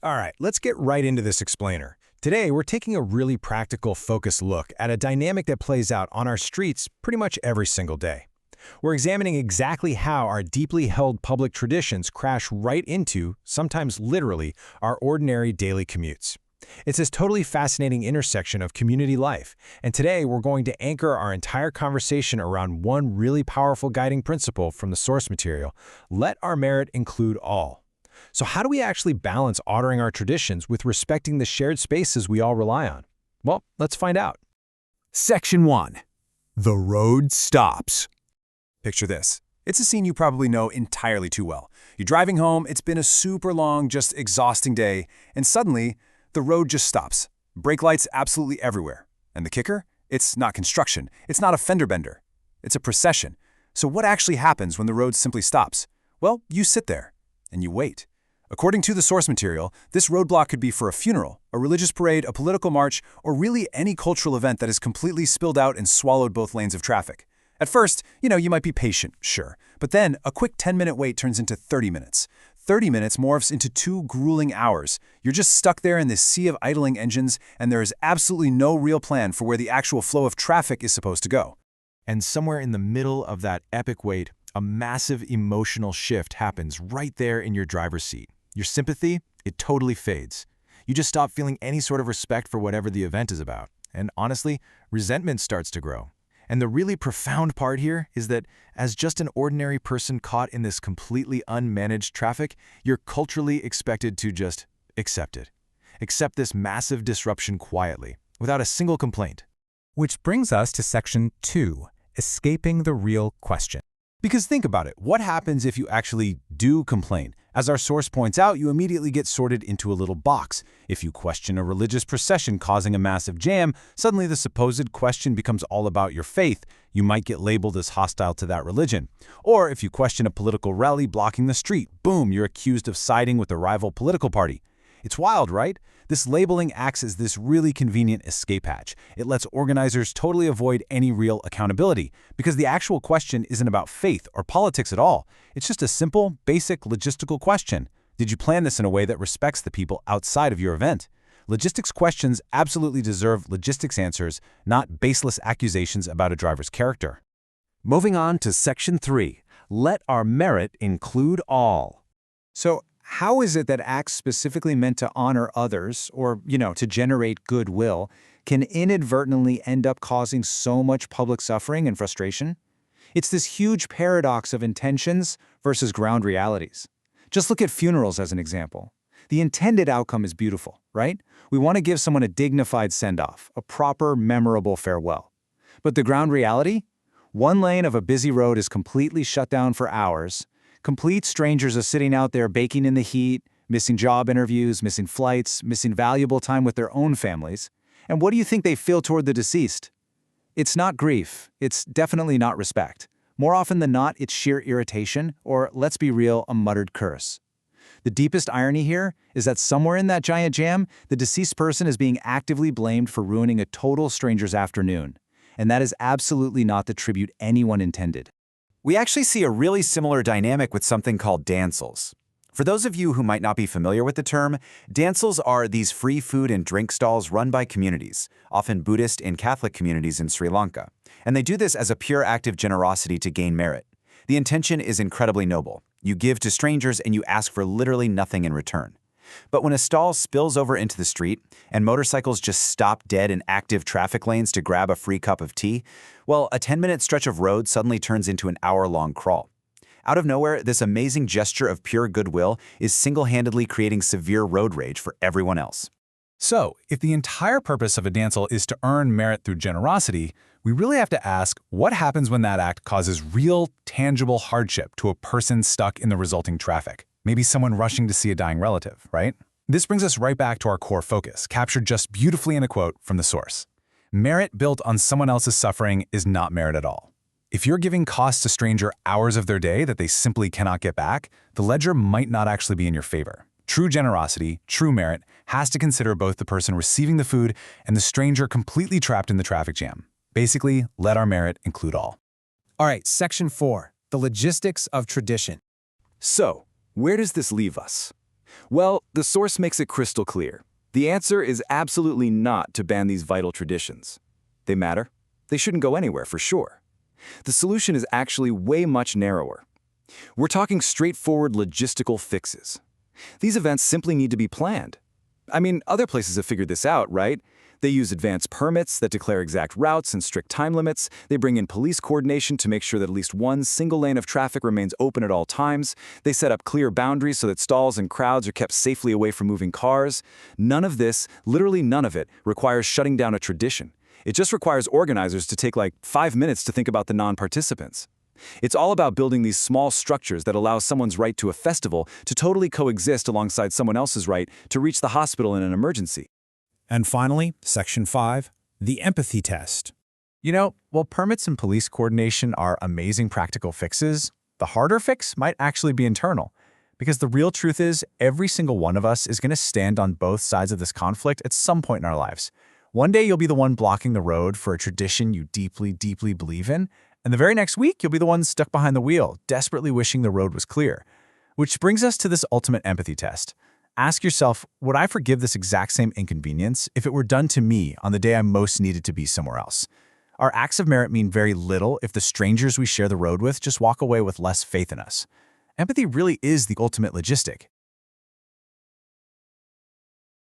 All right, let's get right into this explainer. Today, we're taking a really practical, focused look at a dynamic that plays out on our streets pretty much every single day. We're examining exactly how our deeply held public traditions crash right into, sometimes literally, our ordinary daily commutes. It's this totally fascinating intersection of community life, and today we're going to anchor our entire conversation around one really powerful guiding principle from the source material: let our merit include all. So how do we actually balance honoring our traditions with respecting the shared spaces we all rely on? Well, let's find out. Section 1. The road stops. Picture this. It's a scene you probably know entirely too well. You're driving home, it's been a super long, just exhausting day, and suddenly, the road just stops. Brake lights absolutely everywhere. And the kicker? It's not construction. It's not a fender bender. It's a procession. So what actually happens when the road simply stops? Well, you sit there, and you wait. According to the source material, this roadblock could be for a funeral, a religious parade, a political march, or really any cultural event that has completely spilled out and swallowed both lanes of traffic. At first, you might be patient, sure. But then, a quick 10-minute wait turns into 30 minutes. 30 minutes morphs into 2 grueling hours. You're just stuck there in this sea of idling engines, and there is absolutely no real plan for where the actual flow of traffic is supposed to go. And somewhere in the middle of that epic wait, a massive emotional shift happens right there in your driver's seat. Your sympathy, it totally fades. You just stop feeling any sort of respect for whatever the event is about. And honestly, resentment starts to grow. And the really profound part here is that as just an ordinary person caught in this completely unmanaged traffic, you're culturally expected to just accept it. Accept this massive disruption quietly, without a single complaint. Which brings us to Section 2, escaping the real question. Because think about it, what happens if you actually do complain? As our source points out, you immediately get sorted into a little box. If you question a religious procession causing a massive jam, suddenly the supposed question becomes all about your faith. You might get labeled as hostile to that religion. Or if you question a political rally blocking the street, boom, you're accused of siding with a rival political party. It's wild, right? This labeling acts as this really convenient escape hatch. It lets organizers totally avoid any real accountability, because the actual question isn't about faith or politics at all. It's just a simple, basic logistical question. Did you plan this in a way that respects the people outside of your event? Logistics questions absolutely deserve logistics answers, not baseless accusations about a driver's character. Moving on to Section 3, let our merit include all. So, how is it that acts specifically meant to honor others or, to generate goodwill can inadvertently end up causing so much public suffering and frustration? It's this huge paradox of intentions versus ground realities. Just look at funerals as an example. The intended outcome is beautiful, right? We want to give someone a dignified send-off, a proper, memorable farewell. But the ground reality? One lane of a busy road is completely shut down for hours. Complete strangers are sitting out there baking in the heat, missing job interviews, missing flights, missing valuable time with their own families. And what do you think they feel toward the deceased? It's not grief. It's definitely not respect. More often than not, it's sheer irritation, or, let's be real, a muttered curse. The deepest irony here is that somewhere in that giant jam, the deceased person is being actively blamed for ruining a total stranger's afternoon. And that is absolutely not the tribute anyone intended. We actually see a really similar dynamic with something called Dansals. For those of you who might not be familiar with the term, Dansals are these free food and drink stalls run by communities, often Buddhist and Catholic communities in Sri Lanka. And they do this as a pure act of generosity to gain merit. The intention is incredibly noble. You give to strangers and you ask for literally nothing in return. But when a stall spills over into the street and motorcycles just stop dead in active traffic lanes to grab a free cup of tea, well, a 10-minute stretch of road suddenly turns into an hour-long crawl. Out of nowhere, this amazing gesture of pure goodwill is single-handedly creating severe road rage for everyone else. So, if the entire purpose of a Dansal is to earn merit through generosity, we really have to ask what happens when that act causes real, tangible hardship to a person stuck in the resulting traffic. Maybe someone rushing to see a dying relative, right? This brings us right back to our core focus, captured just beautifully in a quote from the source. Merit built on someone else's suffering is not merit at all. If you're giving costs a stranger hours of their day that they simply cannot get back, the ledger might not actually be in your favor. True generosity, true merit, has to consider both the person receiving the food and the stranger completely trapped in the traffic jam. Basically, let our merit include all. All right, Section 4, the logistics of tradition. So, where does this leave us? Well, the source makes it crystal clear. The answer is absolutely not to ban these vital traditions. They matter. They shouldn't go anywhere, for sure. The solution is actually way much narrower. We're talking straightforward logistical fixes. These events simply need to be planned. I mean, other places have figured this out, right? They use advanced permits that declare exact routes and strict time limits. They bring in police coordination to make sure that at least one single lane of traffic remains open at all times. They set up clear boundaries so that stalls and crowds are kept safely away from moving cars. None of this, literally none of it, requires shutting down a tradition. It just requires organizers to take like 5 minutes to think about the non-participants. It's all about building these small structures that allow someone's right to a festival to totally coexist alongside someone else's right to reach the hospital in an emergency. And finally, Section 5, the empathy test. You know, while permits and police coordination are amazing practical fixes, the harder fix might actually be internal. Because the real truth is, every single one of us is going to stand on both sides of this conflict at some point in our lives. One day you'll be the one blocking the road for a tradition you deeply, deeply believe in, and the very next week you'll be the one stuck behind the wheel, desperately wishing the road was clear. Which brings us to this ultimate empathy test. Ask yourself, would I forgive this exact same inconvenience if it were done to me on the day I most needed to be somewhere else? Our acts of merit mean very little if the strangers we share the road with just walk away with less faith in us. Empathy really is the ultimate logistic.